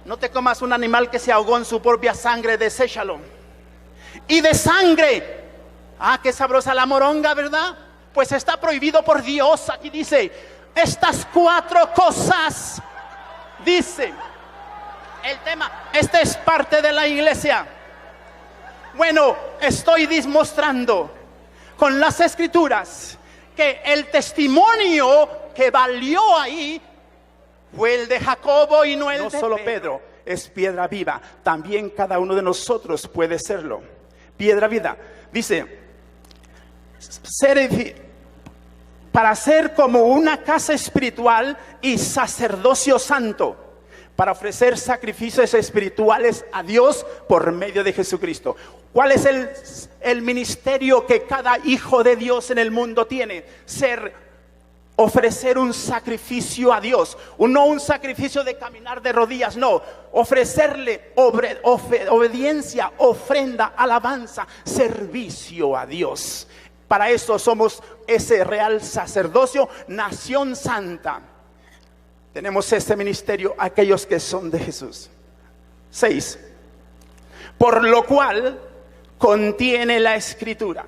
no te comas un animal que se ahogó en su propia sangre, deséchalo. Y de sangre, qué sabrosa la moronga, ¿verdad? Pues está prohibido por Dios. Aquí dice, estas 4 cosas, dice el tema. Esta es parte de la iglesia. Bueno, estoy demostrando con las escrituras que el testimonio que valió ahí fue el de Jacobo y no el de solo Pedro. Es piedra viva. También cada uno de nosotros puede serlo. Piedra viva. Dice, para ser como una casa espiritual y sacerdocio santo, para ofrecer sacrificios espirituales a Dios por medio de Jesucristo. ¿Cuál es el ministerio que cada hijo de Dios en el mundo tiene? Ofrecer un sacrificio a Dios. No un sacrificio de caminar de rodillas, no. Ofrecerle obediencia, ofrenda, alabanza, servicio a Dios. Para eso somos ese real sacerdocio, nación santa. Tenemos este ministerio, aquellos que son de Jesús. 6. Por lo cual contiene la escritura.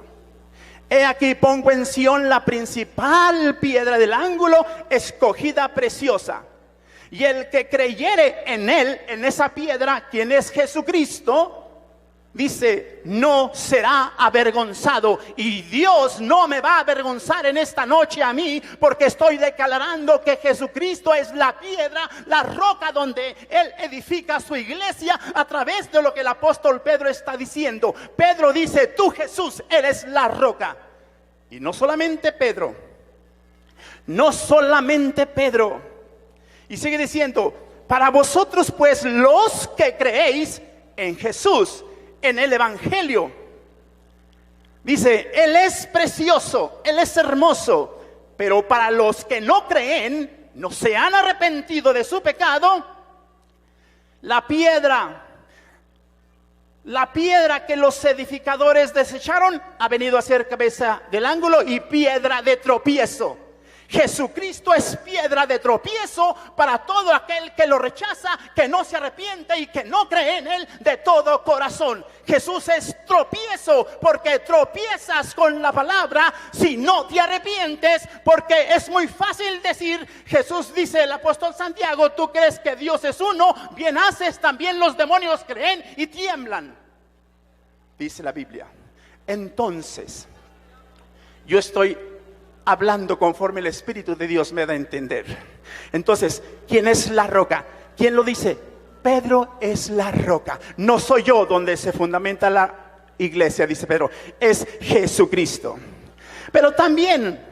He aquí pongo en Sión la principal piedra del ángulo, escogida preciosa. Y el que creyere en él, en esa piedra, quien es Jesucristo, dice, no será avergonzado. Y Dios no me va a avergonzar en esta noche a mí, porque estoy declarando que Jesucristo es la piedra, la roca donde Él edifica su iglesia, a través de lo que el apóstol Pedro está diciendo. Pedro dice, tú Jesús eres la roca. Y no solamente Pedro, no solamente Pedro. Y sigue diciendo, para vosotros pues los que creéis en Jesús, en el evangelio, dice, Él es precioso, Él es hermoso, pero para los que no creen, no se han arrepentido de su pecado, la piedra que los edificadores desecharon ha venido a ser cabeza del ángulo y piedra de tropiezo. Jesucristo es piedra de tropiezo para todo aquel que lo rechaza, que no se arrepiente y que no cree en Él de todo corazón. Jesús es tropiezo porque tropiezas con la palabra si no te arrepientes, porque es muy fácil decir, Jesús dice el apóstol Santiago, tú crees que Dios es uno, bien haces, también los demonios creen y tiemblan, dice la Biblia. Entonces, yo estoy hablando conforme el Espíritu de Dios me da a entender. Entonces, ¿quién es la roca? ¿Quién lo dice? Pedro es la roca. No soy yo donde se fundamenta la iglesia, dice Pedro. Es Jesucristo. Pero también,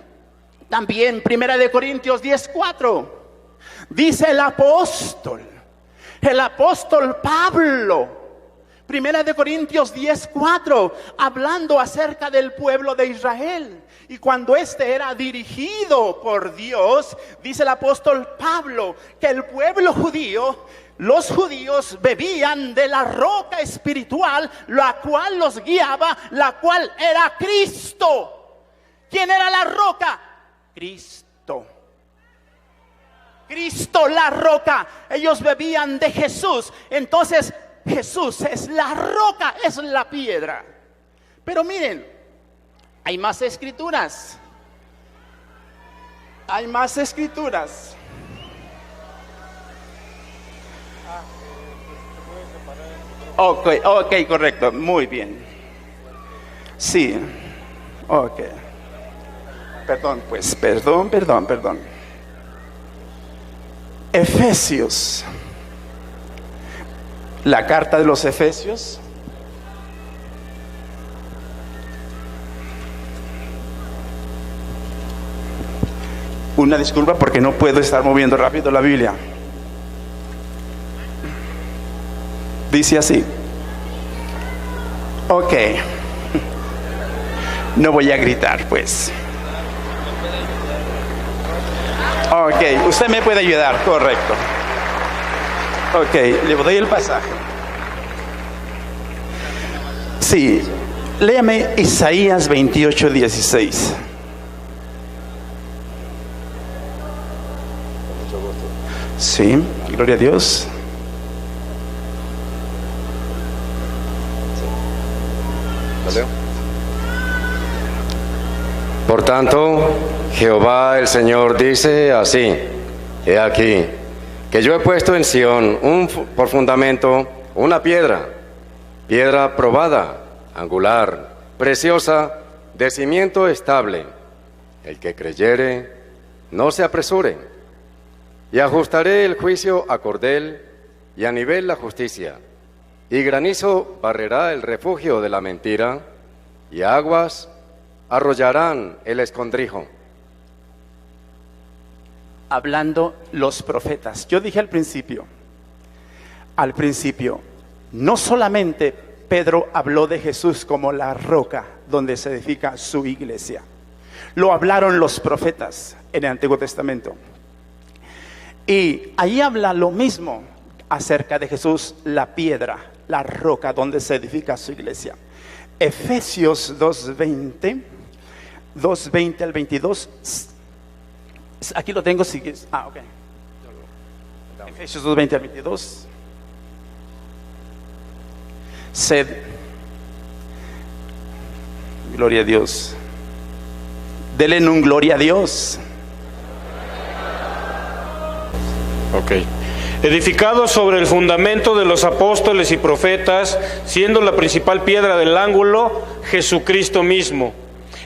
1 Corintios 10:4, dice el apóstol Pablo, 1 Corintios 10:4, hablando acerca del pueblo de Israel. Y cuando este era dirigido por Dios, dice el apóstol Pablo, que el pueblo judío, los judíos bebían de la roca espiritual, la cual los guiaba, la cual era Cristo. ¿Quién era la roca? Cristo. Cristo la roca. Ellos bebían de Jesús. Entonces Jesús es la roca, es la piedra. Pero miren, hay más escrituras. Hay más escrituras. Ok, correcto, muy bien. Sí, ok. Perdón. Efesios. La carta de los Efesios. Una disculpa porque no puedo estar moviendo rápido la Biblia. Dice así. Ok. No voy a gritar, pues. Ok, usted me puede ayudar, correcto. Ok, le doy el pasaje. Sí, léame Isaías 28:16. Sí, gloria a Dios. Por tanto, Jehová el Señor dice así: He aquí, que yo he puesto en Sión por fundamento una piedra probada, angular, preciosa, de cimiento estable. El que creyere, no se apresure. Y ajustaré el juicio a cordel, y a nivel la justicia. Y granizo barrerá el refugio de la mentira, y aguas arrollarán el escondrijo. Hablando los profetas. Yo dije al principio, no solamente Pedro habló de Jesús como la roca donde se edifica su iglesia. Lo hablaron los profetas en el Antiguo Testamento. Y ahí habla lo mismo acerca de Jesús, la piedra, la roca donde se edifica su iglesia. Efesios 2:20 al 22. Aquí lo tengo, si quieres. Ok. Efesios 2:20 al 22. Sed, gloria a Dios. Denle un gloria a Dios. Ok. Edificados sobre el fundamento de los apóstoles y profetas, siendo la principal piedra del ángulo Jesucristo mismo,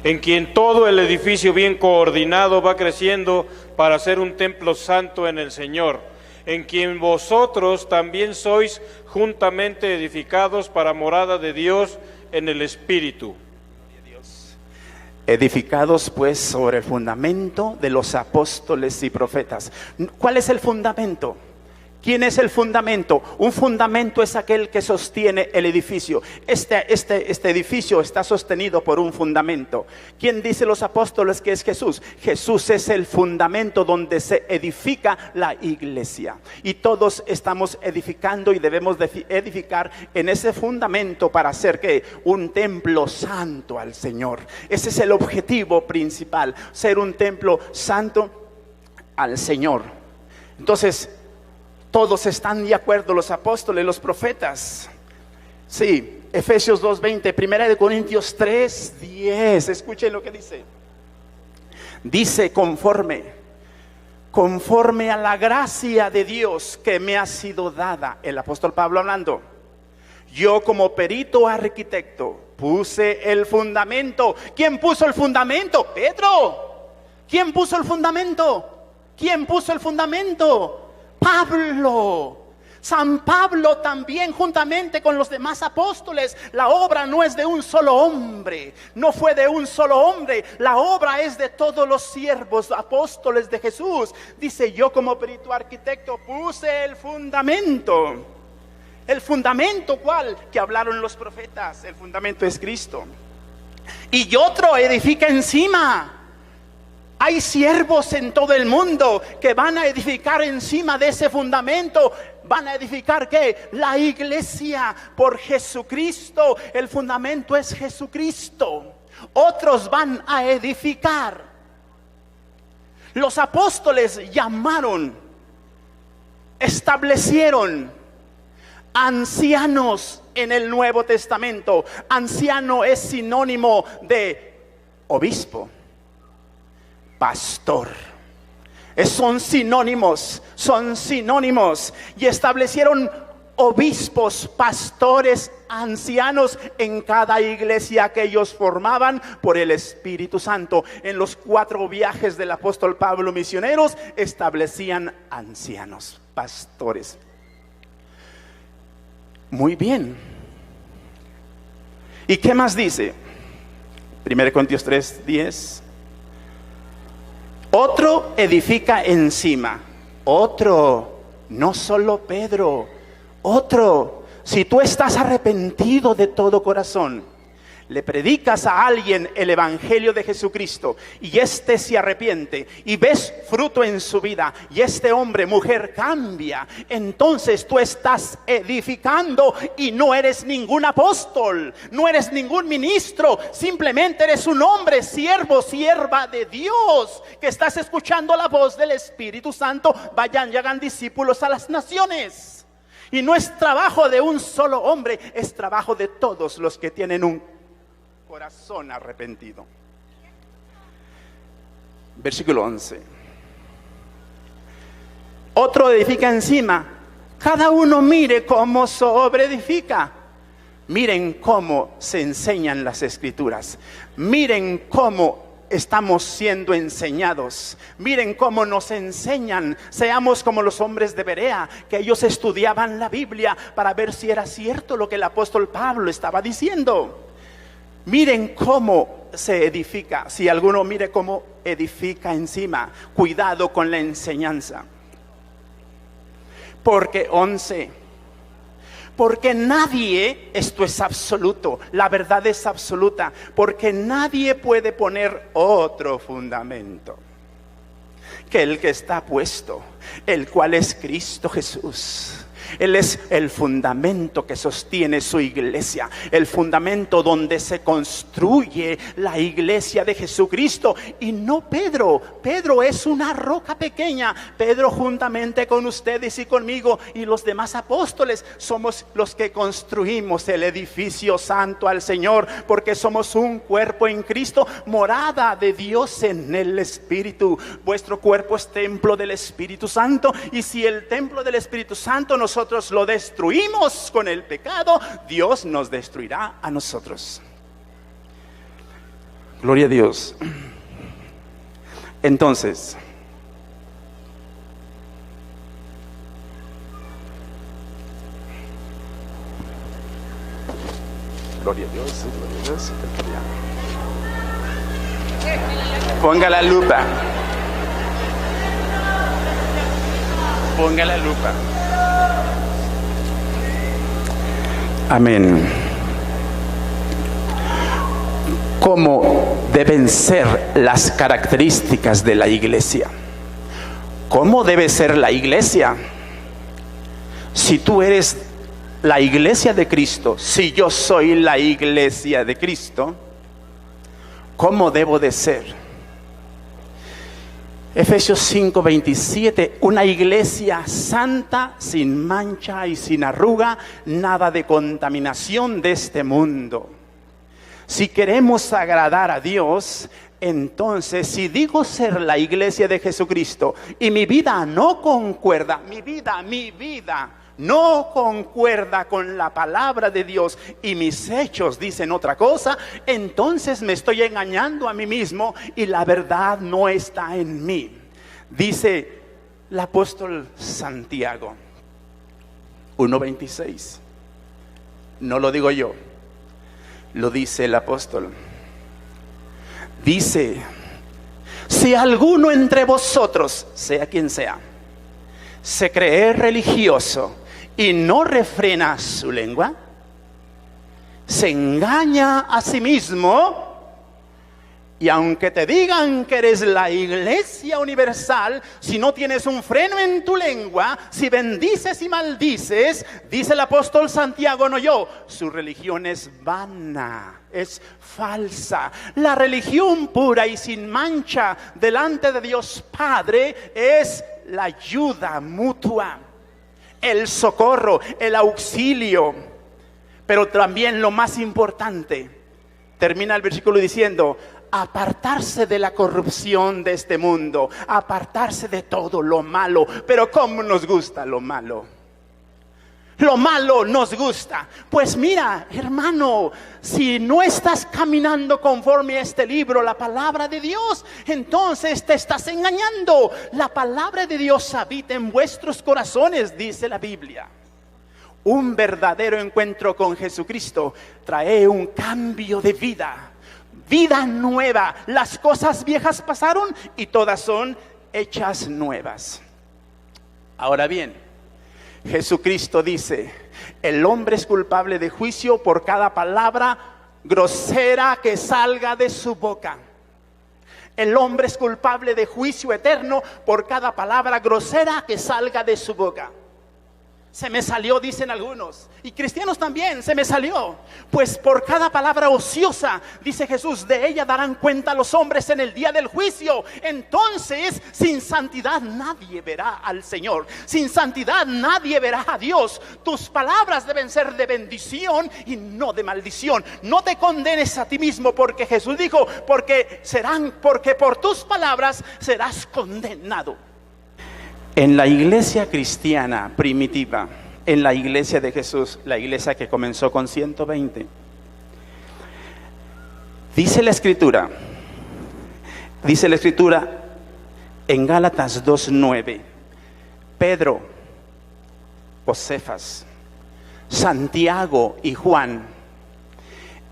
en quien todo el edificio bien coordinado va creciendo para ser un templo santo en el Señor, en quien vosotros también sois juntamente edificados para morada de Dios en el Espíritu. Edificados pues sobre el fundamento de los apóstoles y profetas. ¿Cuál es el fundamento? ¿Quién es el fundamento? Un fundamento es aquel que sostiene el edificio. Este edificio está sostenido por un fundamento. ¿Quién dice los apóstoles que es Jesús? Jesús es el fundamento donde se edifica la iglesia. Y todos estamos edificando y debemos edificar en ese fundamento para hacer ¿qué? Un templo santo al Señor. Ese es el objetivo principal, ser un templo santo al Señor. Entonces, todos están de acuerdo, los apóstoles, los profetas. Sí, Efesios 2:20, 1 Corintios 3:10. Escuchen lo que dice. Dice conforme a la gracia de Dios que me ha sido dada. El apóstol Pablo hablando. Yo como perito arquitecto puse el fundamento. ¿Quién puso el fundamento? Pedro. ¿Quién puso el fundamento? ¿Quién puso el fundamento? Pablo. San Pablo también juntamente con los demás apóstoles. La obra no es de un solo hombre, no fue de un solo hombre, la obra es de todos los siervos apóstoles de Jesús. Dice, yo como perito arquitecto puse el fundamento. ¿El fundamento cuál? Que hablaron los profetas. El fundamento es Cristo. Y otro edifica encima. Hay siervos en todo el mundo que van a edificar encima de ese fundamento. Van a edificar ¿qué? La iglesia por Jesucristo. El fundamento es Jesucristo. Otros van a edificar. Los apóstoles llamaron, establecieron ancianos en el Nuevo Testamento. Anciano es sinónimo de obispo, pastor. Son sinónimos. Y establecieron obispos, pastores, ancianos en cada iglesia que ellos formaban por el Espíritu Santo. En los 4 viajes del apóstol Pablo misioneros establecían ancianos, pastores. Muy bien. ¿Y qué más dice? 1 Corintios 3:10. Otro edifica encima. Otro, no solo Pedro. Otro, si tú estás arrepentido de todo corazón, le predicas a alguien el evangelio de Jesucristo y éste se arrepiente y ves fruto en su vida y este hombre, mujer cambia, entonces tú estás edificando y no eres ningún apóstol, no eres ningún ministro, simplemente eres un hombre, siervo, sierva de Dios, que estás escuchando la voz del Espíritu Santo. Vayan y hagan discípulos a las naciones. Y no es trabajo de un solo hombre, es trabajo de todos los que tienen un corazón arrepentido. Versículo 11. Otro edifica encima. Cada uno mire cómo sobreedifica. Miren cómo se enseñan las Escrituras. Miren cómo estamos siendo enseñados. Miren cómo nos enseñan. Seamos como los hombres de Berea, que ellos estudiaban la Biblia para ver si era cierto lo que el apóstol Pablo estaba diciendo. Miren cómo se edifica. Si alguno mire cómo edifica encima, cuidado con la enseñanza. Porque 11. Porque nadie, esto es absoluto, la verdad es absoluta, porque nadie puede poner otro fundamento que el que está puesto, el cual es Cristo Jesús. Él es el fundamento que sostiene su iglesia, el fundamento donde se construye la iglesia de Jesucristo. Y no Pedro. Pedro es una roca pequeña. Pedro, juntamente con ustedes y conmigo y los demás apóstoles, somos los que construimos el edificio santo al Señor, porque somos un cuerpo en Cristo, morada de Dios en el Espíritu. Vuestro cuerpo es templo del Espíritu Santo, y si el templo del Espíritu Santo nosotros lo destruimos con el pecado, Dios nos destruirá a nosotros. Gloria a Dios. Entonces, gloria a Dios, gloria a Dios. Ponga la lupa. Ponga la lupa. Amén. ¿Cómo deben ser las características de la iglesia? ¿Cómo debe ser la iglesia? Si tú eres la iglesia de Cristo, si yo soy la iglesia de Cristo, ¿cómo debo de ser? Efesios 5:27, una iglesia santa, sin mancha y sin arruga, nada de contaminación de este mundo. Si queremos agradar a Dios, entonces si digo ser la iglesia de Jesucristo y mi vida no concuerda, mi vida no concuerda con la palabra de Dios y mis hechos dicen otra cosa, entonces me estoy engañando a mí mismo y la verdad no está en mí. Dice el apóstol Santiago 1:26. No lo digo yo, lo dice el apóstol. Dice: si alguno entre vosotros, sea quien sea, se cree religioso y no refrena su lengua, se engaña a sí mismo. Y aunque te digan que eres la iglesia universal, si no tienes un freno en tu lengua, si bendices y maldices, dice el apóstol Santiago, no yo, su religión es vana, es falsa. La religión pura y sin mancha delante de Dios Padre es la ayuda mutua, el socorro, el auxilio. Pero también lo más importante, termina el versículo diciendo: apartarse de la corrupción de este mundo, apartarse de todo lo malo. Pero ¿cómo nos gusta lo malo? Lo malo nos gusta. Pues mira, hermano, si no estás caminando conforme a este libro, la palabra de Dios, entonces te estás engañando. La palabra de Dios habita en vuestros corazones, dice la Biblia. Un verdadero encuentro con Jesucristo trae un cambio de vida. Vida nueva. Las cosas viejas pasaron y todas son hechas nuevas. Ahora bien, Jesucristo dice: el hombre es culpable de juicio por cada palabra grosera que salga de su boca. El hombre es culpable de juicio eterno por cada palabra grosera que salga de su boca. Se me salió, dicen algunos, y cristianos también, se me salió. Pues por cada palabra ociosa, dice Jesús, de ella darán cuenta los hombres en el día del juicio. Entonces, sin santidad nadie verá al Señor. Sin santidad nadie verá a Dios. Tus palabras deben ser de bendición y no de maldición. No te condenes a ti mismo, porque Jesús dijo, porque por tus palabras serás condenado. En la iglesia cristiana primitiva, en la iglesia de Jesús, la iglesia que comenzó con 120, dice la escritura en Gálatas 2:9, Pedro o Cefas, Santiago y Juan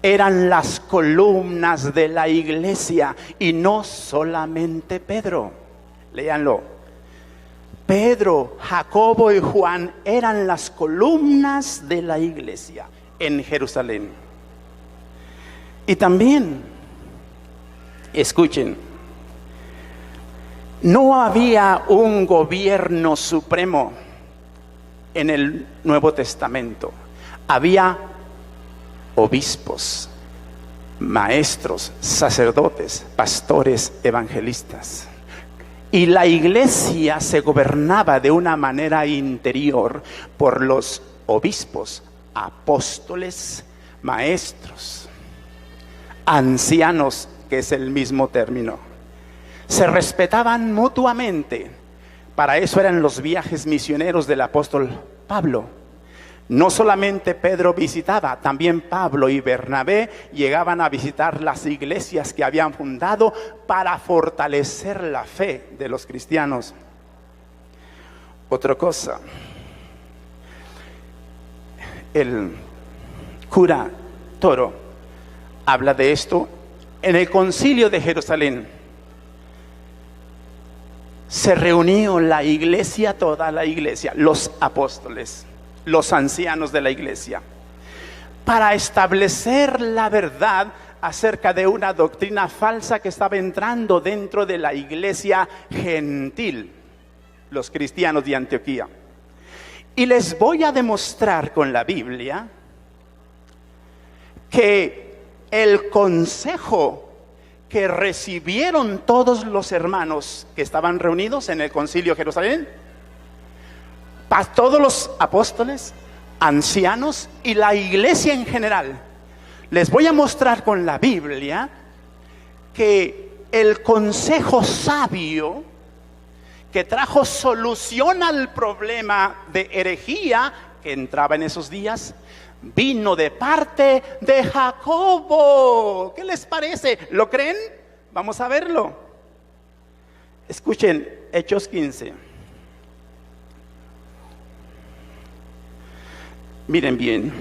eran las columnas de la iglesia, y no solamente Pedro. Léanlo. Pedro, Jacobo y Juan eran las columnas de la iglesia en Jerusalén. Y también, escuchen, no había un gobierno supremo en el Nuevo Testamento. Había obispos, maestros, sacerdotes, pastores, evangelistas. Y la iglesia se gobernaba de una manera interior por los obispos, apóstoles, maestros, ancianos, que es el mismo término. Se respetaban mutuamente. Para eso eran los viajes misioneros del apóstol Pablo. No solamente Pedro visitaba, también Pablo y Bernabé llegaban a visitar las iglesias que habían fundado para fortalecer la fe de los cristianos. Otra cosa, el cura Toro habla de esto en el concilio de Jerusalén. Se reunió la iglesia, toda la iglesia, los apóstoles, los ancianos de la iglesia, para establecer la verdad acerca de una doctrina falsa que estaba entrando dentro de la iglesia gentil, los cristianos de Antioquía. Y les voy a demostrar con la Biblia que el consejo que recibieron todos los hermanos que estaban reunidos en el concilio de Jerusalén, todos los apóstoles, ancianos y la iglesia en general, les voy a mostrar con la Biblia que el consejo sabio que trajo solución al problema de herejía que entraba en esos días, vino de parte de Jacobo. ¿Qué les parece? ¿Lo creen? Vamos a verlo. Escuchen Hechos 15. Miren bien,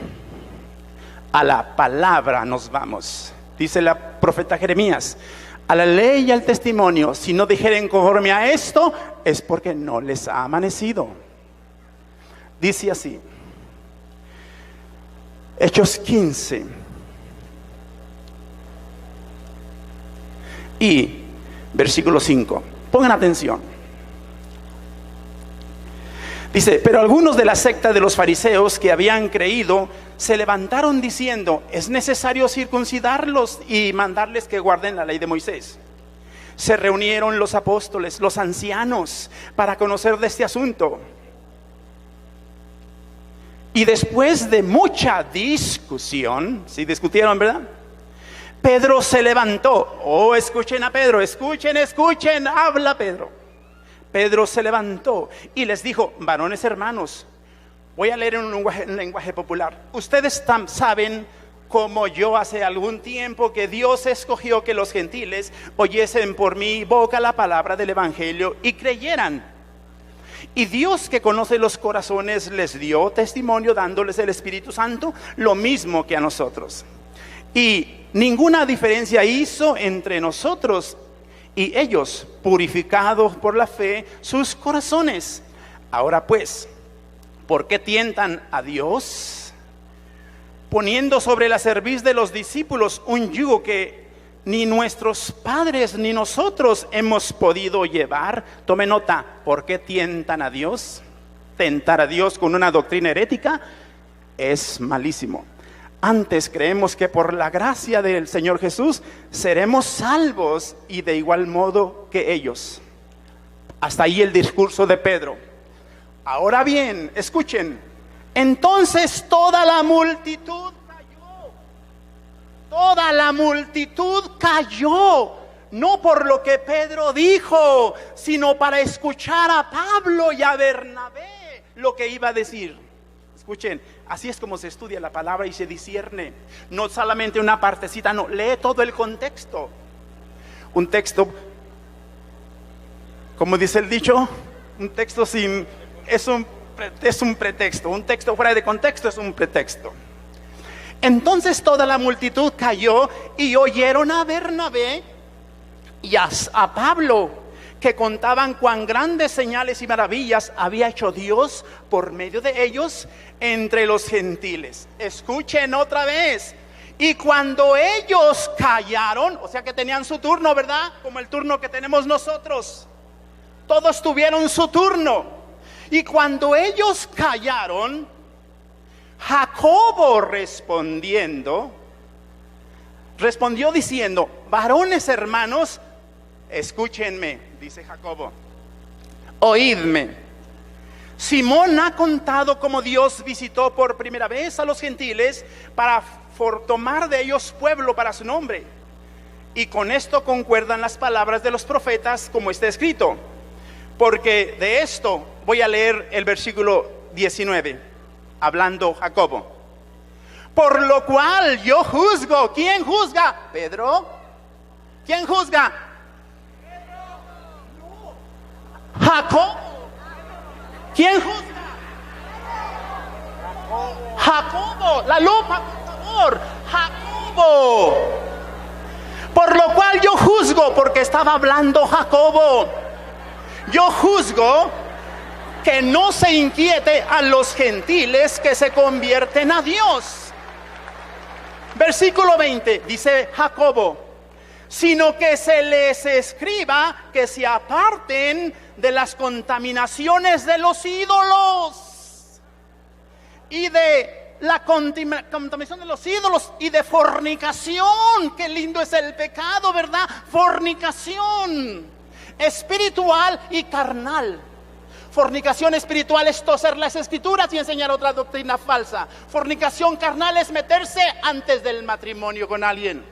a la palabra nos vamos. Dice la profeta Jeremías: a la ley y al testimonio, si no dijeren conforme a esto, es porque no les ha amanecido. Dice así, Hechos 15 y versículo 5. Pongan atención. Dice: pero algunos de la secta de los fariseos que habían creído se levantaron diciendo: es necesario circuncidarlos y mandarles que guarden la ley de Moisés. Se reunieron los apóstoles, los ancianos, para conocer de este asunto. Y después de mucha discusión, ¿sí discutieron, verdad? Pedro se levantó. Oh, escuchen a Pedro, escuchen, habla Pedro. Pedro se levantó y les dijo: varones hermanos, voy a leer en un lenguaje popular. Ustedes saben, como yo hace algún tiempo, que Dios escogió que los gentiles oyesen por mi boca la palabra del evangelio y creyeran. Y Dios, que conoce los corazones, les dio testimonio dándoles el Espíritu Santo, lo mismo que a nosotros. Y ninguna diferencia hizo entre nosotros y ellos, purificados por la fe sus corazones. Ahora pues, ¿por qué tientan a Dios? Poniendo sobre la cerviz de los discípulos un yugo que ni nuestros padres ni nosotros hemos podido llevar. Tome nota, ¿por qué tientan a Dios? tentar a Dios con una doctrina herética es malísimo. Antes creemos que por la gracia del Señor Jesús seremos salvos y de igual modo que ellos. Hasta ahí el discurso de Pedro. Ahora bien, escuchen. Entonces toda la multitud cayó. Toda la multitud cayó. No por lo que Pedro dijo, sino para escuchar a Pablo y a Bernabé lo que iba a decir. Escuchen, así es como se estudia la palabra y se discierne. No solamente una partecita, no, lee todo el contexto. Un texto, como dice el dicho, un texto sin, es un pretexto. Un texto fuera de contexto es un pretexto. Entonces toda la multitud cayó y oyeron a Bernabé y a Pablo, que contaban cuán grandes señales y maravillas había hecho Dios por medio de ellos entre los gentiles. Escuchen otra vez. Y cuando ellos callaron, o sea que tenían su turno, ¿verdad? Como el turno que tenemos nosotros. Todos tuvieron su turno. Y cuando ellos callaron, Jacobo respondió diciendo: varones hermanos, escúchenme, dice Jacobo, oídme. Simón ha contado cómo Dios visitó por primera vez a los gentiles para tomar de ellos pueblo para su nombre. Y con esto concuerdan las palabras de los profetas, como está escrito. Porque de esto voy a leer el versículo 19, hablando Jacobo. Por lo cual yo juzgo. ¿Quién juzga? ¿Pedro? ¿Quién juzga? Jacobo. ¿Quién juzga? Jacobo. La lupa, por favor. Jacobo. Por lo cual yo juzgo, porque estaba hablando Jacobo. Yo juzgo que no se inquiete a los gentiles que se convierten a Dios. Versículo 20, dice Jacobo: sino que se les escriba que se aparten de las contaminaciones de los ídolos y de la contaminación de los ídolos y de fornicación. Qué lindo es el pecado, ¿verdad? Fornicación espiritual y carnal. Fornicación espiritual es toser las escrituras y enseñar otra doctrina falsa. Fornicación carnal es meterse antes del matrimonio con alguien.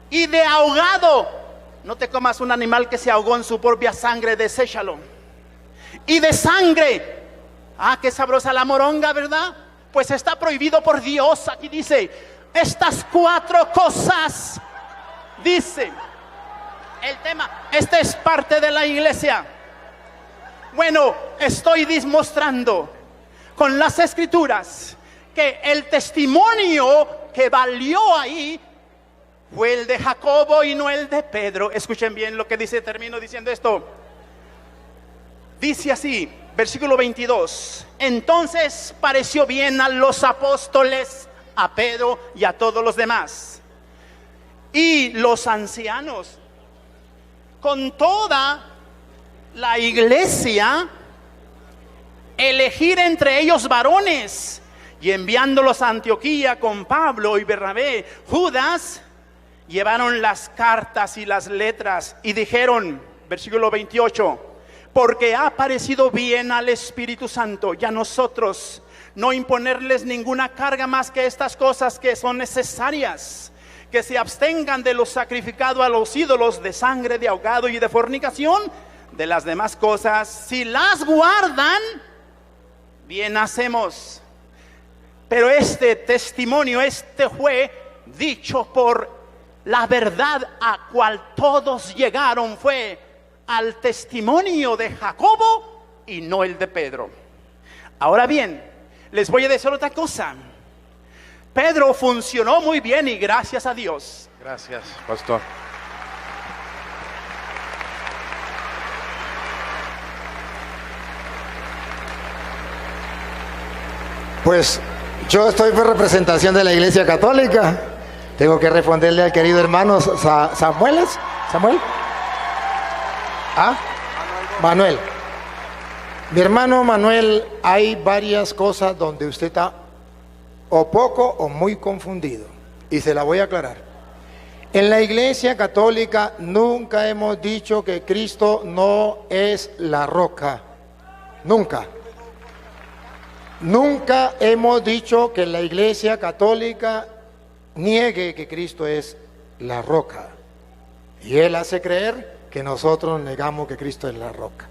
Y de ahogado, no te comas un animal que se ahogó en su propia sangre, deséchalo. Y de sangre, qué sabrosa la moronga, ¿verdad? Pues está prohibido por Dios. Aquí dice, estas 4 cosas, dice el tema. Esta es parte de la iglesia. Bueno, estoy demostrando con las escrituras que el testimonio que valió ahí fue el de Jacobo y no el de Pedro. Escuchen bien lo que dice, termino diciendo esto. Dice así, versículo 22. Entonces pareció bien a los apóstoles, a Pedro y a todos los demás, y los ancianos, con toda la iglesia, elegir entre ellos varones, y enviándolos a Antioquía con Pablo y Bernabé, Judas, llevaron las cartas y las letras y dijeron, versículo 28, porque ha parecido bien al Espíritu Santo y a nosotros no imponerles ninguna carga más que estas cosas que son necesarias, que se abstengan de lo sacrificado a los ídolos, de sangre, de ahogado y de fornicación. De las demás cosas, si las guardan, bien hacemos. Pero este testimonio, fue dicho por la verdad a cual todos llegaron, fue al testimonio de Jacobo y no el de Pedro. Ahora bien, les voy a decir otra cosa. Pedro funcionó muy bien y gracias a Dios. Gracias, pastor. Pues yo estoy por representación de la Iglesia Católica. Tengo que responderle al querido hermano Samuel. Mi hermano Manuel, hay varias cosas donde usted está o poco o muy confundido, y se la voy a aclarar. En la Iglesia Católica nunca hemos dicho que Cristo no es la roca. Nunca. Nunca hemos dicho que la Iglesia Católica niegue que Cristo es la roca. Y Él hace creer que nosotros negamos que Cristo es la roca.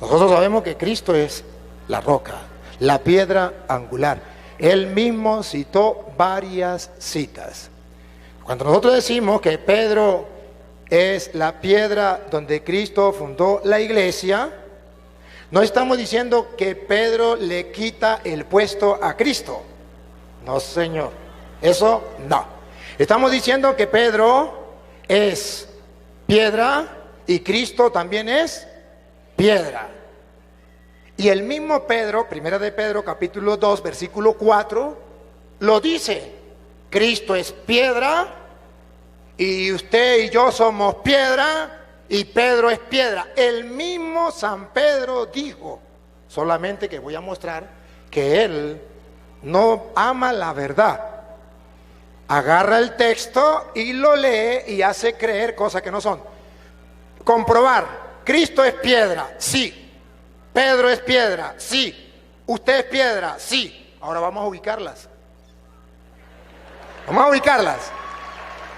Nosotros sabemos que Cristo es la roca, la piedra angular. Él mismo citó varias citas. Cuando nosotros decimos que Pedro es la piedra donde Cristo fundó la iglesia, no estamos diciendo que Pedro le quita el puesto a Cristo. No, señor. Eso no. Estamos diciendo que Pedro es piedra y Cristo también es piedra. Y el mismo Pedro, primera de Pedro, capítulo 2, versículo 4, lo dice. Cristo es piedra y usted y yo somos piedra y Pedro es piedra. El mismo San Pedro dijo, solamente que voy a mostrar que él no ama la verdad. Agarra el texto y lo lee y hace creer cosas que no son. Comprobar, Cristo es piedra, sí. Pedro es piedra, sí. Usted es piedra, sí. Ahora vamos a ubicarlas. Vamos a ubicarlas.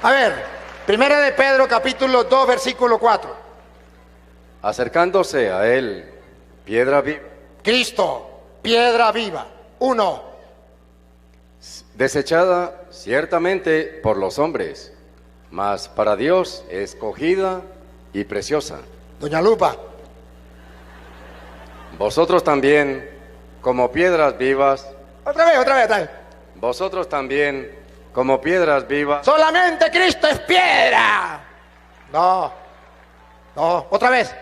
A ver, primera de Pedro, capítulo 2, versículo 4. Acercándose a él, piedra viva. Cristo, piedra viva. 1. Desechada ciertamente por los hombres, mas para Dios escogida y preciosa. Doña Lupa. Vosotros también, como piedras vivas. Otra vez. Vosotros también, como piedras vivas. Solamente Cristo es piedra. No, otra vez.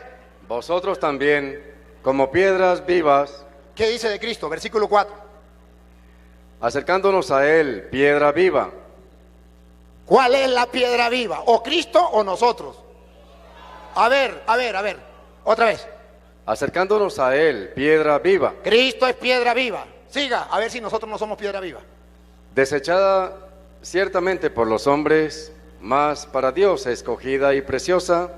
Vosotros también, como piedras vivas. ¿Qué dice de Cristo? Versículo 4. Acercándonos a él, piedra viva. ¿Cuál es la piedra viva? ¿O Cristo o nosotros? A ver. Otra vez. Acercándonos a él, piedra viva. Cristo es piedra viva. Siga, a ver si nosotros no somos piedra viva. Desechada ciertamente por los hombres, mas para Dios escogida y preciosa.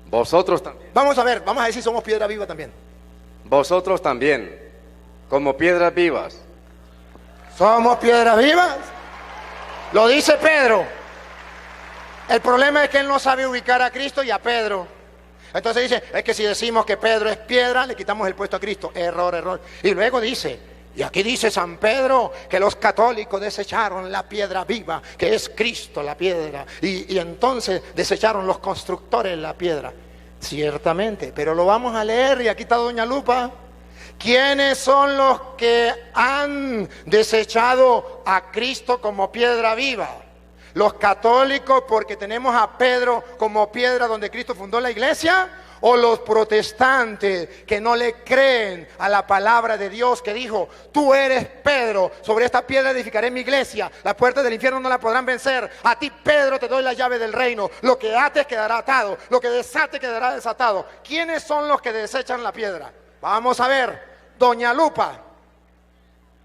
Vosotros también. Vamos a ver si somos piedra viva también. Vosotros también, como piedras vivas. ¿Somos piedras vivas? Lo dice Pedro. El problema es que él no sabe ubicar a Cristo y a Pedro. Entonces dice, es que si decimos que Pedro es piedra, le quitamos el puesto a Cristo. Error. Y luego dice, y aquí dice San Pedro, que los católicos desecharon la piedra viva, que es Cristo la piedra. Y entonces desecharon los constructores la piedra. Ciertamente, pero lo vamos a leer y aquí está Doña Lupa. ¿Quiénes son los que han desechado a Cristo como piedra viva? ¿Los católicos porque tenemos a Pedro como piedra donde Cristo fundó la iglesia? ¿O los protestantes que no le creen a la palabra de Dios que dijo, tú eres Pedro, sobre esta piedra edificaré mi iglesia, las puertas del infierno no la podrán vencer, a ti Pedro te doy la llave del reino, lo que ates quedará atado, lo que desate quedará desatado? ¿Quiénes son los que desechan la piedra? Vamos a ver, Doña Lupa.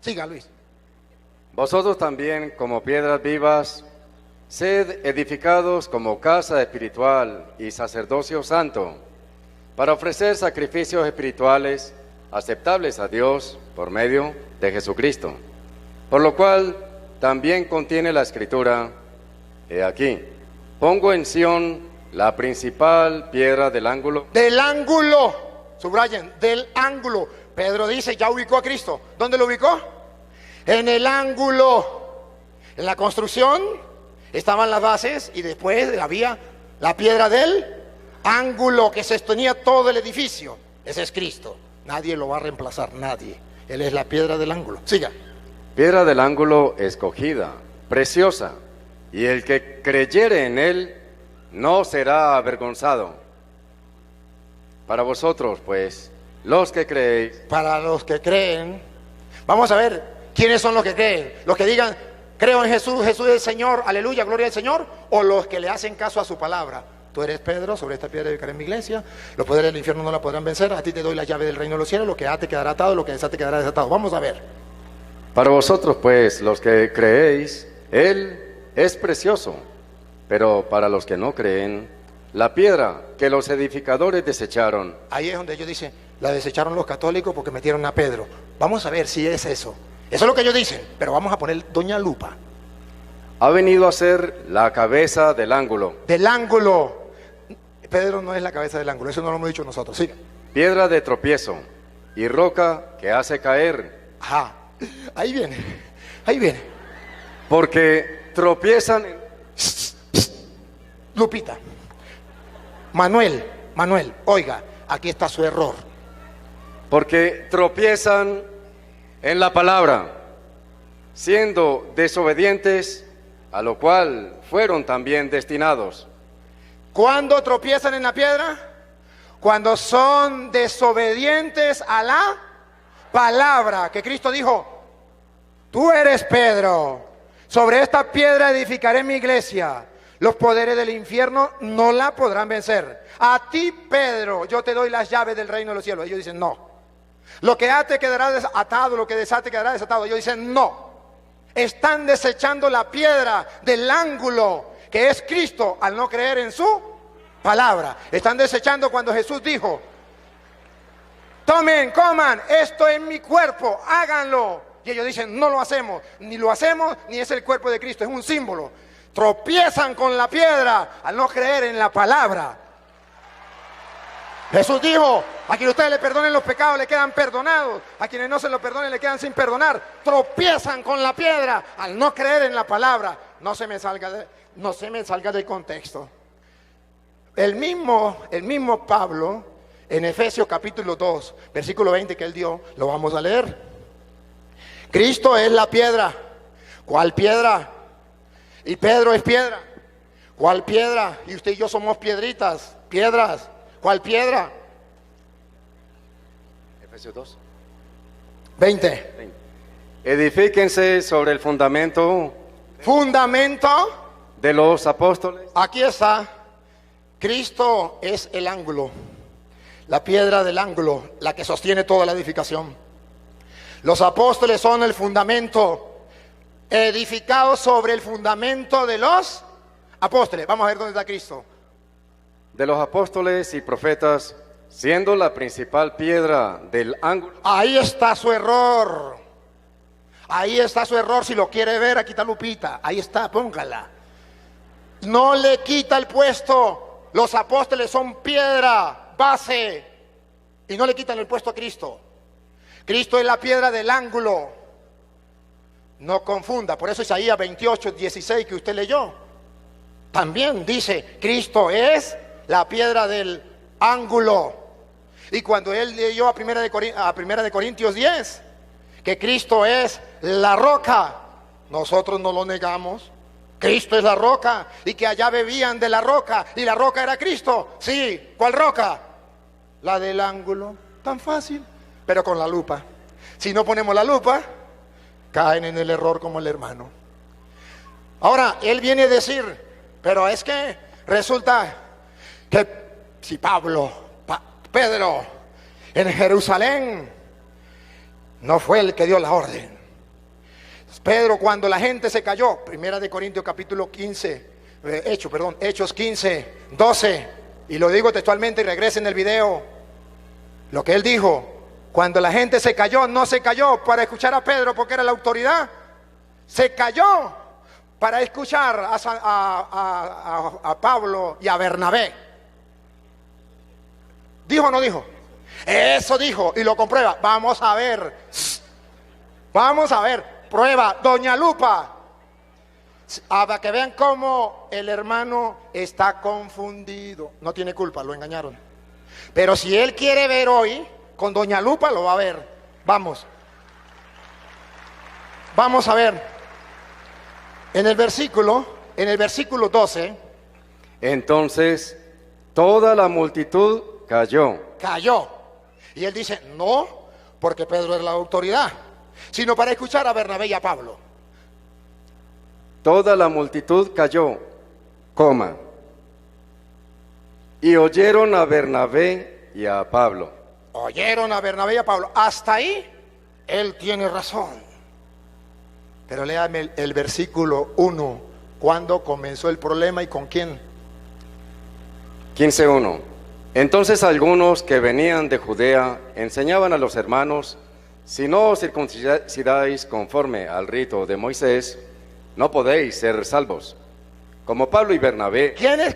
Siga, Luis. Vosotros también, como piedras vivas, sed edificados como casa espiritual y sacerdocio santo, para ofrecer sacrificios espirituales aceptables a Dios por medio de Jesucristo. Por lo cual también contiene la Escritura, he aquí, pongo en Sión la principal piedra del ángulo. Del ángulo, subrayen, del ángulo. Pedro dice, ya ubicó a Cristo. ¿Dónde lo ubicó? En el ángulo. En la construcción estaban las bases y después había la piedra del ángulo que sostenía todo el edificio. Ese es Cristo. Nadie lo va a reemplazar, nadie. Él es la piedra del ángulo. Siga. Piedra del ángulo escogida, preciosa, y el que creyere en él no será avergonzado. Para vosotros, pues, los que creéis. Para los que creen. Vamos a ver, ¿quiénes son los que creen? Los que digan, creo en Jesús, Jesús es el Señor, aleluya, gloria al Señor. O los que le hacen caso a su palabra. Tú eres Pedro, sobre esta piedra edificaré mi iglesia, los poderes del infierno no la podrán vencer, a ti te doy la llave del reino de los cielos, lo que ate quedará atado, lo que desate quedará desatado. Vamos a ver. Para vosotros, pues, los que creéis, Él es precioso, pero para los que no creen, la piedra que los edificadores desecharon. Ahí es donde ellos dicen, la desecharon los católicos porque metieron a Pedro. Vamos a ver si es eso. Eso es lo que ellos dicen, pero vamos a poner doña lupa. Ha venido a ser la cabeza del ángulo. Del ángulo. Pedro no es la cabeza del ángulo, eso no lo hemos dicho nosotros. Siga. Piedra de tropiezo y roca que hace caer. Ajá, ahí viene, ahí viene. Porque tropiezan en... Lupita, Manuel, oiga, aquí está su error. Porque tropiezan en la palabra, siendo desobedientes, a lo cual fueron también destinados. ¿Cuándo tropiezan en la piedra? Cuando son desobedientes a la palabra, que Cristo dijo, tú eres Pedro, sobre esta piedra edificaré mi iglesia, los poderes del infierno no la podrán vencer. A ti, Pedro, yo te doy las llaves del reino de los cielos. Ellos dicen no. Lo que ate quedará desatado, lo que desate quedará desatado. Ellos dicen no. Están desechando la piedra del ángulo que es Cristo al no creer en su palabra. Están desechando cuando Jesús dijo, tomen, coman, esto es mi cuerpo, háganlo. Y ellos dicen, no lo hacemos, ni es el cuerpo de Cristo, es un símbolo. Tropiezan con la piedra al no creer en la palabra. Jesús dijo, a quienes ustedes le perdonen los pecados le quedan perdonados, a quienes no se los perdonen le quedan sin perdonar. Tropiezan con la piedra al no creer en la palabra. No se me salga del contexto. El mismo Pablo, en Efesios capítulo 2, versículo 20 que él dio, lo vamos a leer. Cristo es la piedra. ¿Cuál piedra? Y Pedro es piedra. ¿Cuál piedra? Y usted y yo somos piedritas, piedras. ¿Cuál piedra? Efesios 2. 20. Edifíquense sobre el fundamento. Fundamento. De los apóstoles. Aquí está. Cristo es el ángulo. La piedra del ángulo, la que sostiene toda la edificación. Los apóstoles son el fundamento, edificados sobre el fundamento de los apóstoles. Vamos a ver dónde está Cristo. De los apóstoles y profetas, siendo la principal piedra del ángulo. Ahí está su error. Ahí está su error. Si lo quiere ver, aquí está Lupita. Ahí está, póngala. No le quita el puesto. Los apóstoles son piedra, base. Y no le quitan el puesto a Cristo. Cristo es la piedra del ángulo. No confunda. Por eso Isaías 28, 16 que usted leyó, también dice, Cristo es la piedra del ángulo. Y cuando él leyó a primera de Corintios 10, que Cristo es la roca, nosotros no lo negamos. Cristo es la roca, y que allá bebían de la roca, y la roca era Cristo. Sí, ¿cuál roca? La del ángulo. Tan fácil, pero con la lupa. Si no ponemos la lupa, caen en el error como el hermano. Ahora, él viene a decir, pero es que resulta que si Pedro en Jerusalén no fue el que dio la orden. Pedro, cuando la gente se cayó, primera de Corintios capítulo 15, Hechos 15, 12, y lo digo textualmente y regresen el video, lo que él dijo, cuando la gente se cayó, no se cayó para escuchar a Pedro porque era la autoridad, se cayó para escuchar a Pablo y a Bernabé. ¿Dijo o no dijo? Eso dijo y lo comprueba. Vamos a ver, prueba, doña Lupa, para que vean cómo el hermano está confundido. No tiene culpa, lo engañaron. Pero si él quiere ver hoy, con doña Lupa lo va a ver. Vamos a ver. En el versículo 12. Entonces toda la multitud cayó. Y él dice, no, porque Pedro es la autoridad, sino para escuchar a Bernabé y a Pablo. Toda la multitud cayó, coma. Y oyeron a Bernabé y a Pablo. Oyeron a Bernabé y a Pablo. Hasta ahí, él tiene razón. Pero léame el versículo 1. ¿Cuándo comenzó el problema y con quién? 15:1. Entonces algunos que venían de Judea enseñaban a los hermanos: si no os circuncidáis conforme al rito de Moisés, no podéis ser salvos. Como Pablo y Bernabé. ¿Quiénes?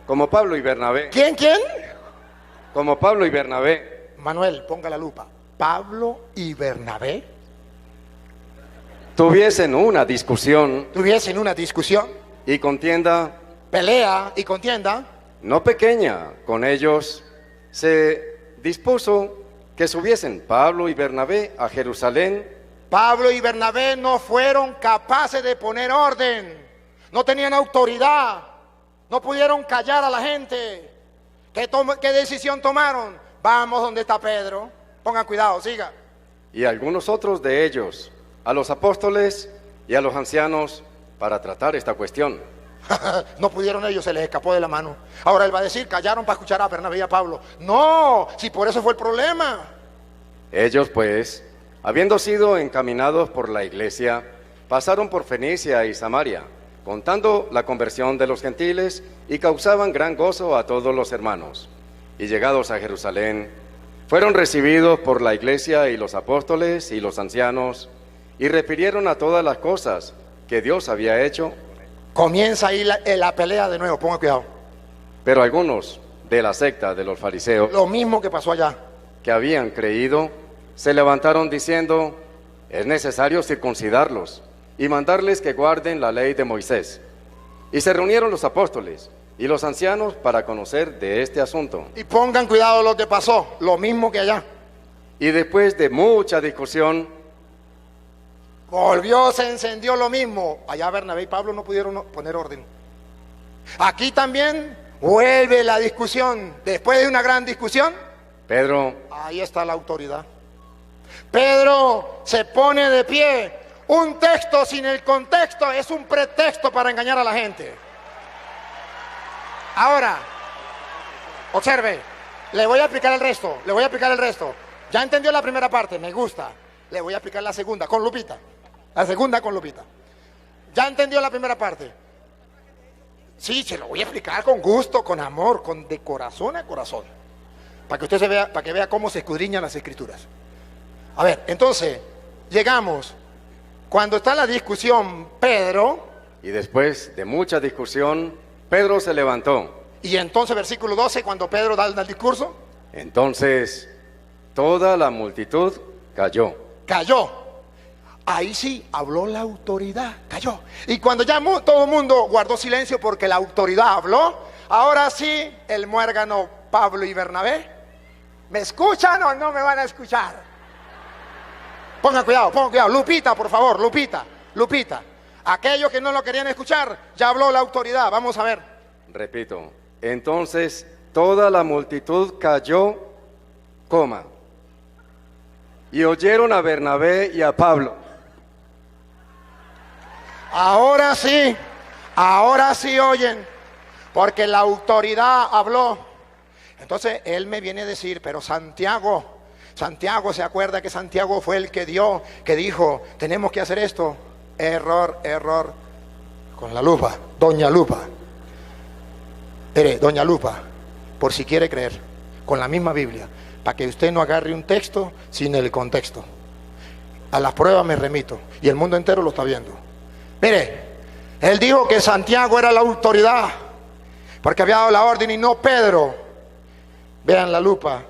Como Pablo y Bernabé. ¿Quién? Como Pablo y Bernabé. Manuel, ponga la lupa. Pablo y Bernabé Tuviesen una discusión tuviesen una discusión, y contienda pelea y contienda. no pequeña con ellos, se dispuso que subiesen Pablo y Bernabé a Jerusalén. Pablo y Bernabé no fueron capaces de poner orden, no tenían autoridad, no pudieron callar a la gente. ¿Qué decisión tomaron? Vamos donde está Pedro. Pongan cuidado, siga. Y algunos otros de ellos a los apóstoles y a los ancianos para tratar esta cuestión. No pudieron ellos, se les escapó de la mano. Ahora él va a decir, callaron para escuchar a Bernabé y a Pablo. No, si por eso fue el problema. Ellos pues, habiendo sido encaminados por la iglesia, pasaron por Fenicia y Samaria, contando la conversión de los gentiles, y causaban gran gozo a todos los hermanos. Y llegados a Jerusalén, fueron recibidos por la iglesia y los apóstoles y los ancianos, y refirieron a todas las cosas que Dios había hecho. Comienza ahí la pelea de nuevo, ponga cuidado. Pero algunos de la secta de los fariseos, Lo mismo que pasó allá. que habían creído, se levantaron diciendo: es necesario circuncidarlos y mandarles que guarden la ley de Moisés. Y se reunieron los apóstoles y los ancianos para conocer de este asunto. Y pongan cuidado lo que pasó, lo mismo que allá. Y después de mucha discusión, Volvió, se encendió lo mismo. Allá Bernabé y Pablo no pudieron poner orden. Aquí también vuelve la discusión. Después de una gran discusión, Pedro, ahí está la autoridad. Pedro se pone de pie. Un texto sin el contexto es un pretexto para engañar a la gente. Ahora, observe, le voy a explicar el resto. Ya entendió la primera parte, me gusta. Le voy a explicar la segunda, con lupita. La segunda con lupita. Ya entendió la primera parte. Sí, se lo voy a explicar con gusto, con amor, de corazón a corazón. Para que usted para que vea cómo se escudriñan las escrituras. A ver, entonces, llegamos. Cuando está la discusión, Pedro. y después de mucha discusión, Pedro se levantó. Y entonces, versículo 12, cuando Pedro da el discurso, Entonces toda la multitud cayó. cayó. Ahí sí habló la autoridad, cayó. Y cuando ya todo el mundo guardó silencio porque la autoridad habló, ahora sí el muérgano Pablo y Bernabé, ¿me escuchan o no me van a escuchar? Pongan cuidado, Lupita, por favor, Lupita. Aquellos que no lo querían escuchar, ya habló la autoridad, vamos a ver. Repito, entonces toda la multitud cayó, y oyeron a Bernabé y a Pablo. Ahora sí oyen, porque la autoridad habló. Entonces él me viene a decir, pero Santiago, ¿se acuerda que Santiago fue el que dijo, tenemos que hacer esto? Error, con la lupa, doña Lupa. Mire, doña Lupa, por si quiere creer, con la misma Biblia, para que usted no agarre un texto sin el contexto. A las pruebas me remito, y el mundo entero lo está viendo. Mire, él dijo que Santiago era la autoridad, porque había dado la orden y no Pedro. Vean la lupa,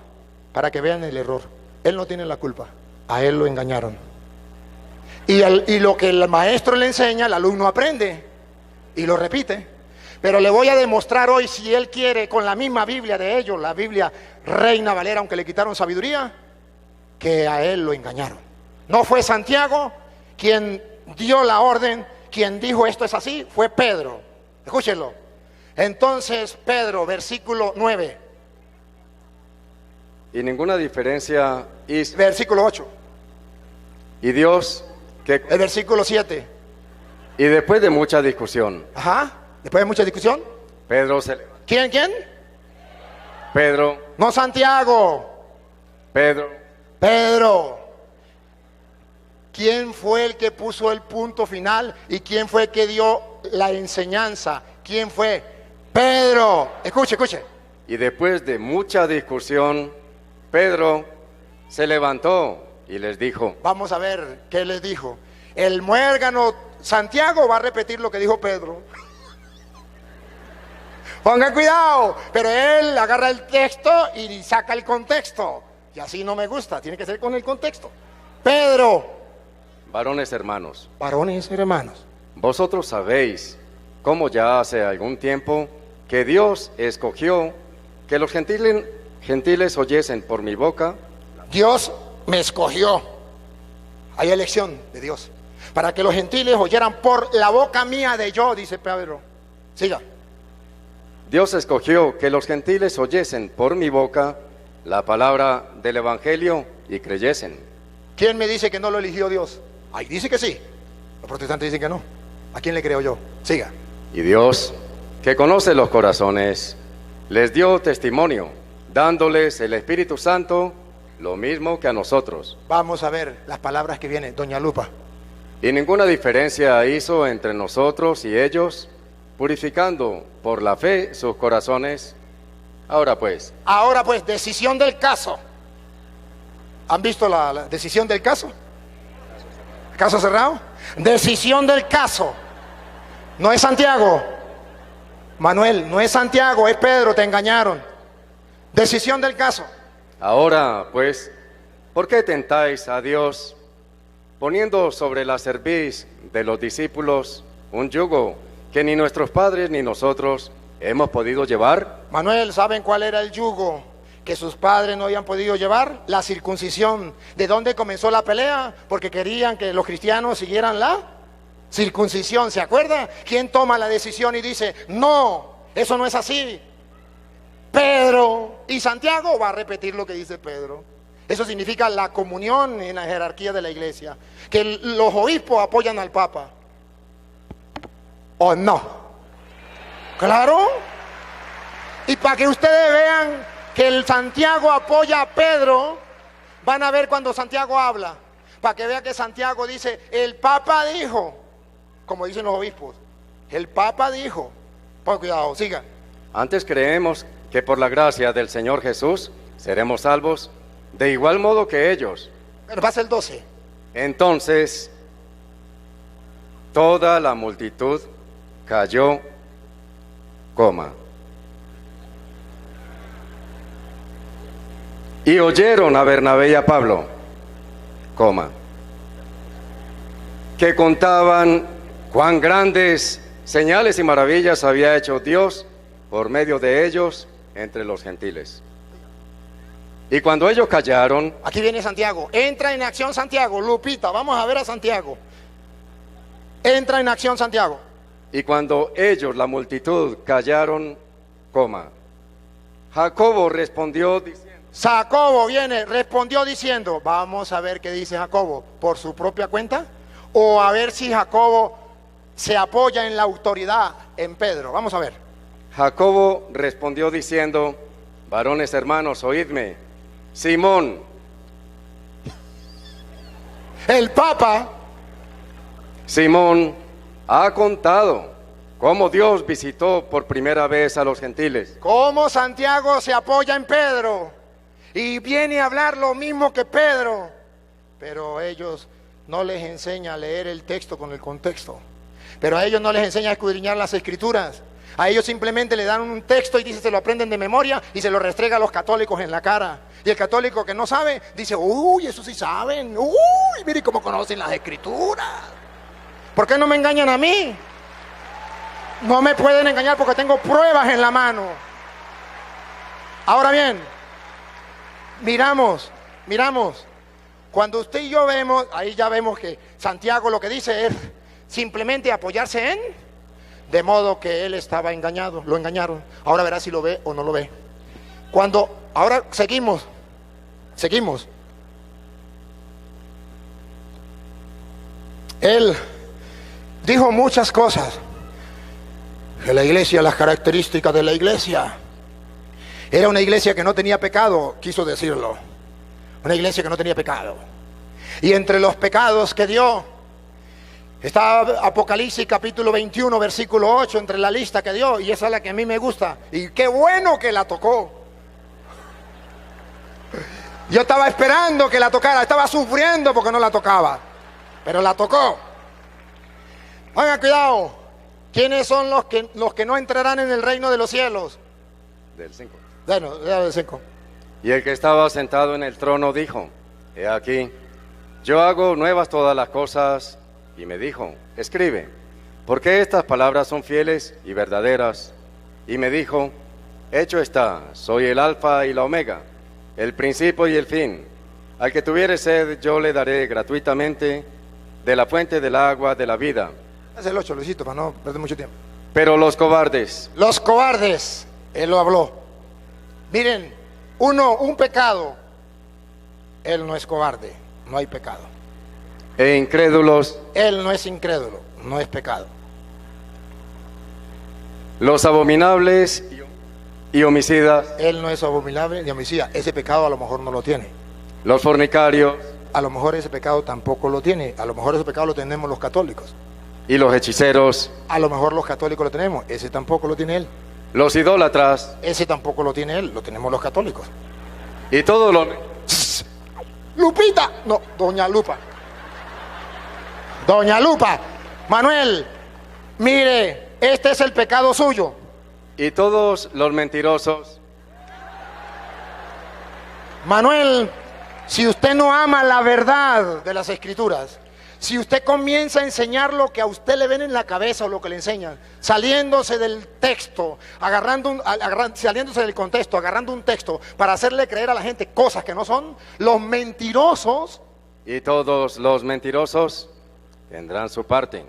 para que vean el error. Él no tiene la culpa, a él lo engañaron. Y lo que el maestro le enseña, el alumno aprende y lo repite. Pero le voy a demostrar hoy, si él quiere, con la misma Biblia de ellos, la Biblia Reina Valera, aunque le quitaron sabiduría, que a él lo engañaron. No fue Santiago quien dio la orden, quien dijo esto es así, fue Pedro. Escúchenlo. Entonces Pedro, versículo 9. Y ninguna diferencia hizo. Versículo 8. Y Dios, que El versículo 7. y después de mucha discusión, Ajá. Después de mucha discusión. Pedro se ¿Quién? Pedro, No Santiago, Pedro. Pedro. ¿Quién fue el que puso el punto final y quién fue el que dio la enseñanza? ¿Quién fue? Pedro. Escuche, escuche. Y después de mucha discusión, Pedro se levantó y les dijo, Vamos a ver qué les dijo. El muérgano Santiago va a repetir lo que dijo Pedro. Pongan cuidado, pero él agarra el texto y saca el contexto. Y así no me gusta, tiene que ser con el contexto. Pedro, varones hermanos, varones y hermanos, vosotros sabéis cómo ya hace algún tiempo que Dios escogió que los gentiles oyesen por mi boca. Dios me escogió. Hay elección de Dios para que los gentiles oyeran por la boca mía de yo, dice Pedro. Siga. Dios escogió que los gentiles oyesen por mi boca la palabra del Evangelio y creyesen. ¿Quién me dice que no lo eligió Dios? Ahí dice que sí. Los protestantes dicen que no. ¿A quién le creo yo? Siga. Y Dios, que conoce los corazones, les dio testimonio, dándoles el Espíritu Santo, lo mismo que a nosotros. Vamos a ver las palabras que vienen, doña Lupa. Y ninguna diferencia hizo entre nosotros y ellos, purificando por la fe sus corazones. Ahora pues, Decisión del caso. ¿Han visto la decisión del caso? ¿Caso cerrado? Decisión del caso. No es Santiago, Manuel, no es Santiago, es Pedro, te engañaron. Decisión del caso. ahora pues, ¿por qué tentáis a Dios, poniendo sobre la cerviz de los discípulos un yugo que ni nuestros padres ni nosotros hemos podido llevar? Manuel, ¿saben cuál era el yugo que sus padres no habían podido llevar? La circuncisión. ¿De dónde comenzó la pelea? Porque querían que los cristianos siguieran la circuncisión. ¿Se acuerda? ¿Quién toma la decisión y dice, no, eso no es así? Pedro. Y Santiago va a repetir lo que dice Pedro. Eso significa la comunión en la jerarquía de la iglesia. Que los obispos apoyan al Papa. ¿O no? ¿Claro? Y para que ustedes vean que el Santiago apoya a Pedro, van a ver cuando Santiago habla, para que vean que Santiago dice, el Papa dijo, como dicen los obispos, el Papa dijo. Pon cuidado, siga. Antes creemos que por la gracia del Señor Jesús seremos salvos, de igual modo que ellos. Pero pasa el 12. Entonces, toda la multitud cayó, y oyeron a Bernabé y a Pablo, que contaban cuán grandes señales y maravillas había hecho Dios por medio de ellos entre los gentiles. Y cuando ellos callaron, Aquí viene Santiago. Entra en acción Santiago. Lupita, vamos a ver a Santiago. Entra en acción Santiago. y cuando ellos, la multitud, callaron, Jacobo respondió diciendo, Jacobo respondió diciendo, vamos a ver qué dice Jacobo, por su propia cuenta, o a ver si Jacobo se apoya en la autoridad en Pedro. Vamos a ver. Jacobo respondió diciendo, varones hermanos, oídme, Simón, El Papa, Simón ha contado cómo Dios visitó por primera vez a los gentiles. como Santiago se apoya en Pedro y viene a hablar lo mismo que Pedro, pero a ellos no les enseña a leer el texto con el contexto, pero a ellos no les enseña a escudriñar las escrituras. A ellos simplemente le dan un texto y dice, se lo aprenden de memoria y se lo restrega a los católicos en la cara. Y el católico que no sabe dice, uy, eso sí saben, uy, mire cómo conocen las escrituras. ¿Por qué no me engañan a mí? No me pueden engañar porque tengo pruebas en la mano. Ahora bien, miramos. Cuando usted y yo vemos, ahí ya vemos que Santiago lo que dice es simplemente apoyarse en, de modo que él estaba engañado, lo engañaron. Ahora verá si lo ve o no lo ve. Ahora seguimos. Él dijo muchas cosas de la iglesia, las características de la iglesia. Era una iglesia que no tenía pecado, quiso decirlo. Una iglesia que no tenía pecado. Y entre los pecados que dio, está Apocalipsis capítulo 21, versículo 8, entre la lista que dio, y esa es la que a mí me gusta. Y qué bueno que la tocó. Yo estaba esperando que la tocara, estaba sufriendo porque no la tocaba, pero la tocó. Oigan, cuidado. ¿Quiénes son los que no entrarán en el reino de los cielos? Del 5. Bueno, del 5. Y el que estaba sentado en el trono dijo: He aquí, yo hago nuevas todas las cosas. Y me dijo: Escribe, porque estas palabras son fieles y verdaderas. Y me dijo: Hecho está, soy el alfa y la omega, el principio y el fin. Al que tuviere sed, yo le daré gratuitamente de la fuente del agua de la vida. Es el 8, Luisito, para no perder mucho tiempo. Pero los cobardes, Él lo habló. Miren, un pecado, Él no es cobarde, no hay pecado. e incrédulos, Él no es incrédulo, no es pecado. los abominables y homicidas, Él no es abominable ni homicida. Ese pecado a lo mejor no lo tiene. los fornicarios A lo mejor ese pecado tampoco lo tiene. A lo mejor ese pecado lo tenemos los católicos. y los hechiceros, A lo mejor los católicos lo tenemos. Ese tampoco lo tiene él. los idólatras Ese tampoco lo tiene él. Lo tenemos los católicos. y todos los... Lupita. No, doña Lupa. Doña Lupa. Manuel, mire, este es el pecado suyo. y todos los mentirosos, Manuel, si usted no ama la verdad de las escrituras, si usted comienza a enseñar lo que a usted le ven en la cabeza o lo que le enseñan, saliéndose del texto, saliéndose del contexto, agarrando un texto para hacerle creer a la gente cosas que no son, los mentirosos, y todos los mentirosos tendrán su parte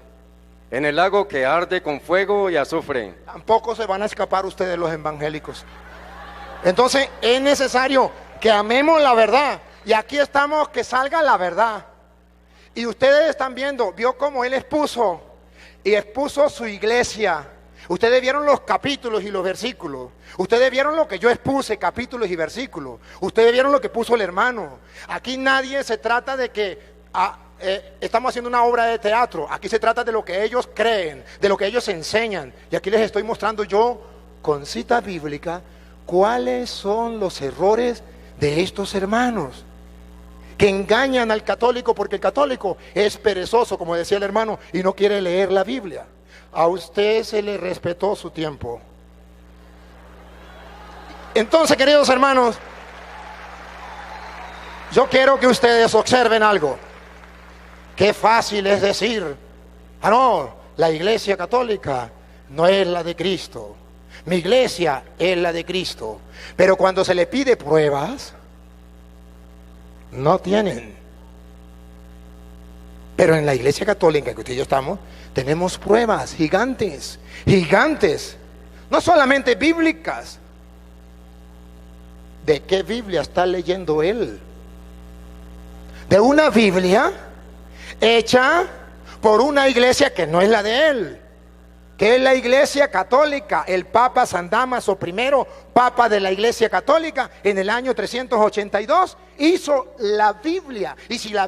en el lago que arde con fuego y azufre. tampoco se van a escapar ustedes los evangélicos. Entonces es necesario que amemos la verdad, y aquí estamos, que salga la verdad. Y ustedes están viendo, vio cómo él expuso su iglesia. Ustedes vieron los capítulos y los versículos. Ustedes vieron lo que yo expuse, capítulos y versículos. Ustedes vieron lo que puso el hermano. Aquí nadie se trata de que estamos haciendo una obra de teatro. Aquí se trata de lo que ellos creen, de lo que ellos enseñan. Y aquí les estoy mostrando yo, con cita bíblica, cuáles son los errores de estos hermanos que engañan al católico, porque el católico es perezoso, como decía el hermano, y no quiere leer la Biblia. A usted se le respetó su tiempo. Entonces, queridos hermanos, yo quiero que ustedes observen algo. Qué fácil es decir: ah, no, la iglesia católica no es la de Cristo, mi iglesia es la de Cristo. Pero cuando se le pide pruebas, no tienen. Pero en la iglesia católica que usted y yo estamos, tenemos pruebas gigantes, gigantes, no solamente bíblicas. ¿De qué Biblia está leyendo él? De una Biblia hecha por una iglesia que no es la de él, que es la iglesia católica. El Papa San Dámaso I, Papa de la iglesia católica, en el año 382 hizo la Biblia. Y si la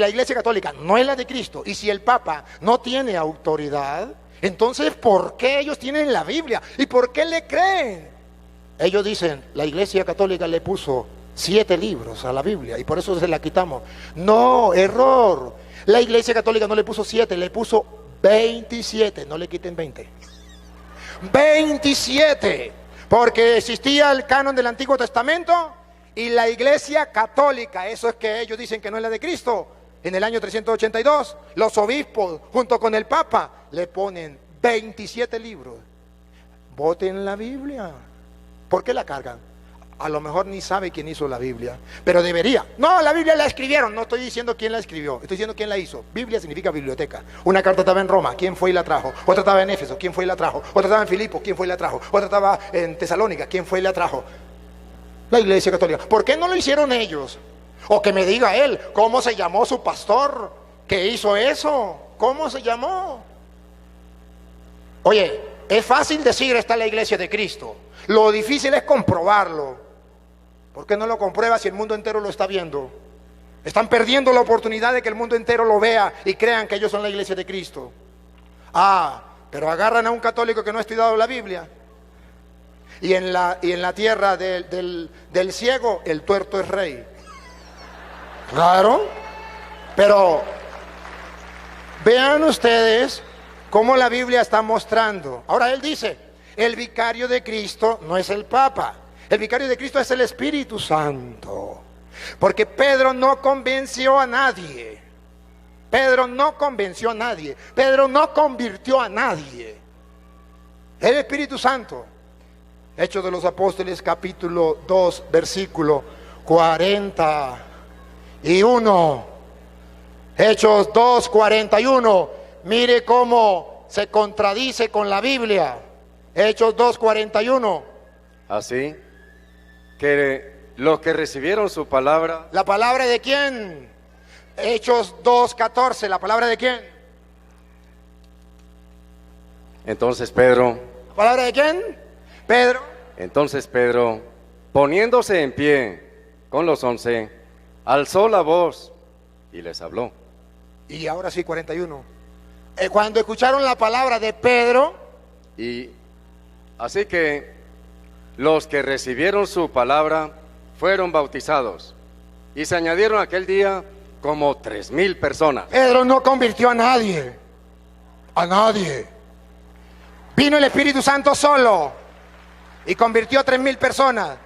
iglesia católica no es la de Cristo, y si el Papa no tiene autoridad, entonces ¿por qué ellos tienen la Biblia? ¿Y por qué le creen? Ellos dicen: la iglesia católica le puso 7 libros a la Biblia y por eso se la quitamos. No, error. La iglesia católica no le puso 7, le puso 27. No le quiten 20. 27. Porque existía el canon del Antiguo Testamento y la iglesia católica, eso es que ellos dicen que no es la de Cristo. En el año 382, los obispos junto con el Papa le ponen 27 libros. Voten la Biblia. ¿Por qué la cargan? A lo mejor ni sabe quién hizo la Biblia, pero debería. No, la Biblia la escribieron. No estoy diciendo quién la escribió, estoy diciendo quién la hizo. Biblia significa biblioteca. Una carta estaba en Roma, ¿quién fue y la trajo? Otra estaba en Éfeso, ¿quién fue y la trajo? Otra estaba en Filipo, ¿quién fue y la trajo? Otra estaba en Tesalónica, ¿quién fue y la trajo? La iglesia católica. ¿Por qué no lo hicieron ellos? O que me diga él, ¿cómo se llamó su pastor que hizo eso? ¿Cómo se llamó? Oye, es fácil decir esta es la iglesia de Cristo. Lo difícil es comprobarlo. ¿Por qué no lo comprueba si el mundo entero lo está viendo? Están perdiendo la oportunidad de que el mundo entero lo vea y crean que ellos son la iglesia de Cristo. Pero agarran a un católico que no ha estudiado la Biblia. Y en la tierra del ciego, el tuerto es rey. Claro. Pero vean ustedes cómo la Biblia está mostrando. Ahora él dice, el vicario de Cristo no es el Papa. El vicario de Cristo es el Espíritu Santo. Porque Pedro no convenció a nadie. Pedro no convenció a nadie. Pedro no convirtió a nadie. El Espíritu Santo. Hechos de los Apóstoles, capítulo 2, versículo 41. Hechos 2, 41. Mire cómo se contradice con la Biblia. Hechos 2, 41. Así que los que recibieron su palabra. ¿La palabra de quién? Hechos 2, 14. ¿La palabra de quién? Entonces Pedro. ¿La palabra de quién? Pedro. Entonces Pedro, poniéndose en pie con los 11, alzó la voz y les habló. Y ahora sí, 41. Cuando escucharon la palabra de Pedro. Y así que los que recibieron su palabra fueron bautizados. Y se añadieron aquel día como 3,000 personas. Pedro no convirtió a nadie. A nadie. Vino el Espíritu Santo solo y convirtió a 3,000 personas.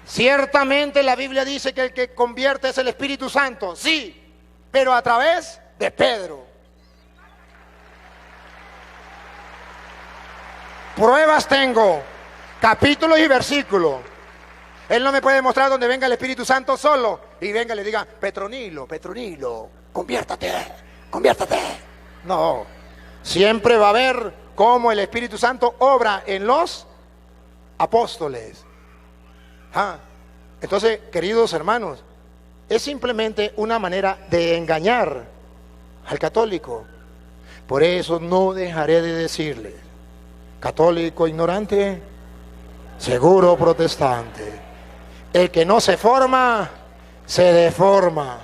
Ciertamente la Biblia dice que el que convierte es el Espíritu Santo. Sí, pero a través de Pedro. Pruebas tengo, capítulos y versículos. Él no me puede mostrar donde venga el Espíritu Santo solo y venga y le diga, Petronilo, conviértate. No, siempre va a haber cómo el Espíritu Santo obra en los apóstoles. Entonces, queridos hermanos, es simplemente una manera de engañar al católico. Por eso no dejaré de decirles, católico ignorante, seguro protestante. El que no se forma, se deforma.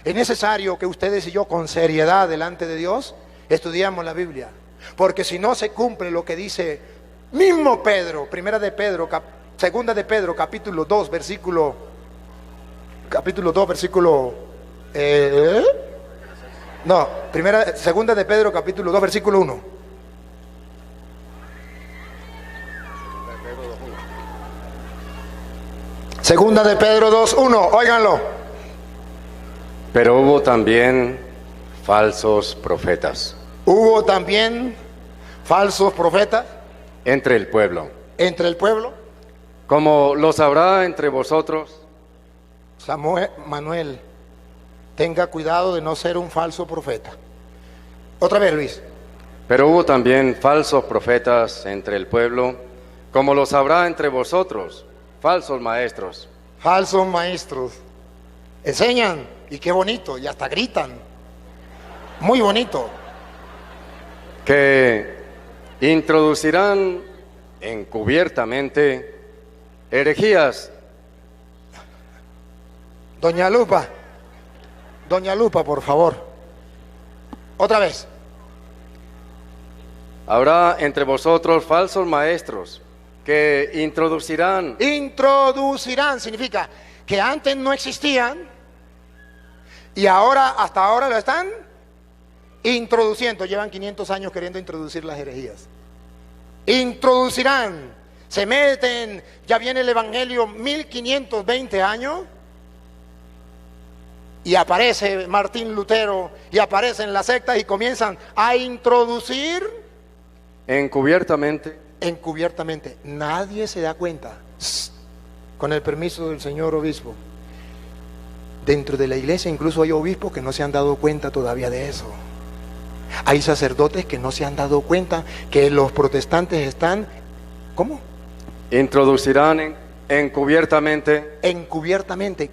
Es necesario que ustedes y yo con seriedad delante de Dios estudiamos la Biblia. Porque si no se cumple lo que dice mismo Pedro, segunda de Pedro, capítulo 2, versículo. Segunda de Pedro, capítulo 2, versículo 1. Segunda de Pedro 2, 1, óiganlo. Pero hubo también falsos profetas. Hubo también falsos profetas. Entre el pueblo. Entre el pueblo. Como los habrá entre vosotros. Manuel, tenga cuidado de no ser un falso profeta. Otra vez, Luis. Pero hubo también falsos profetas entre el pueblo, como los habrá entre vosotros, falsos maestros. Falsos maestros. Enseñan, y qué bonito, y hasta gritan. Muy bonito. Que introducirán encubiertamente herejías. Doña Lupa, por favor. Otra vez. Habrá entre vosotros falsos maestros que introducirán. Introducirán significa que antes no existían y ahora, hasta ahora lo están introduciendo. Llevan 500 años queriendo introducir las herejías. Introducirán, se meten, ya viene el Evangelio 1520 años y aparece Martín Lutero y aparecen las sectas y comienzan a introducir encubiertamente. Nadie se da cuenta. Con el permiso del señor obispo, dentro de la iglesia incluso hay obispos que no se han dado cuenta todavía de eso. Hay sacerdotes que no se han dado cuenta que los protestantes están, ¿cómo? Introducirán encubiertamente,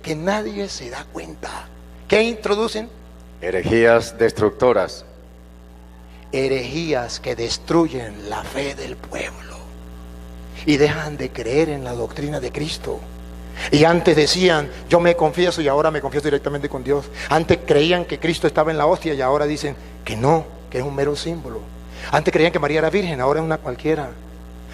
que nadie se da cuenta. ¿Qué introducen? Herejías destructoras. herejías que destruyen la fe del pueblo y dejan de creer en la doctrina de Cristo. Y antes decían, yo me confieso, y ahora me confieso directamente con Dios. Antes creían que Cristo estaba en la hostia y ahora dicen que no, que es un mero símbolo. Antes creían que María era virgen, ahora es una cualquiera.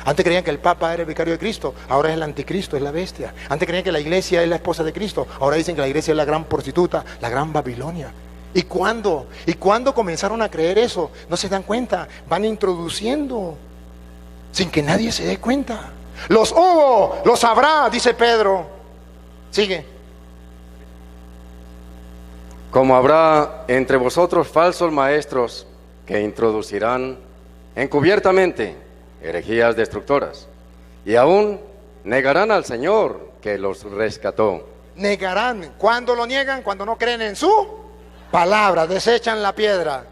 Antes creían que el Papa era el vicario de Cristo, ahora es el anticristo, es la bestia. Antes creían que la iglesia es la esposa de Cristo, ahora dicen que la iglesia es la gran prostituta, la gran Babilonia. ¿Y cuándo? ¿Y cuándo comenzaron a creer eso? No se dan cuenta, van introduciendo sin que nadie se dé cuenta. Los hubo, los habrá, dice Pedro. Sigue. Como habrá entre vosotros falsos maestros que introducirán encubiertamente herejías destructoras, y aún negarán al Señor que los rescató. Negarán. ¿Cuándo lo niegan? Cuando no creen en su palabra, desechan la piedra.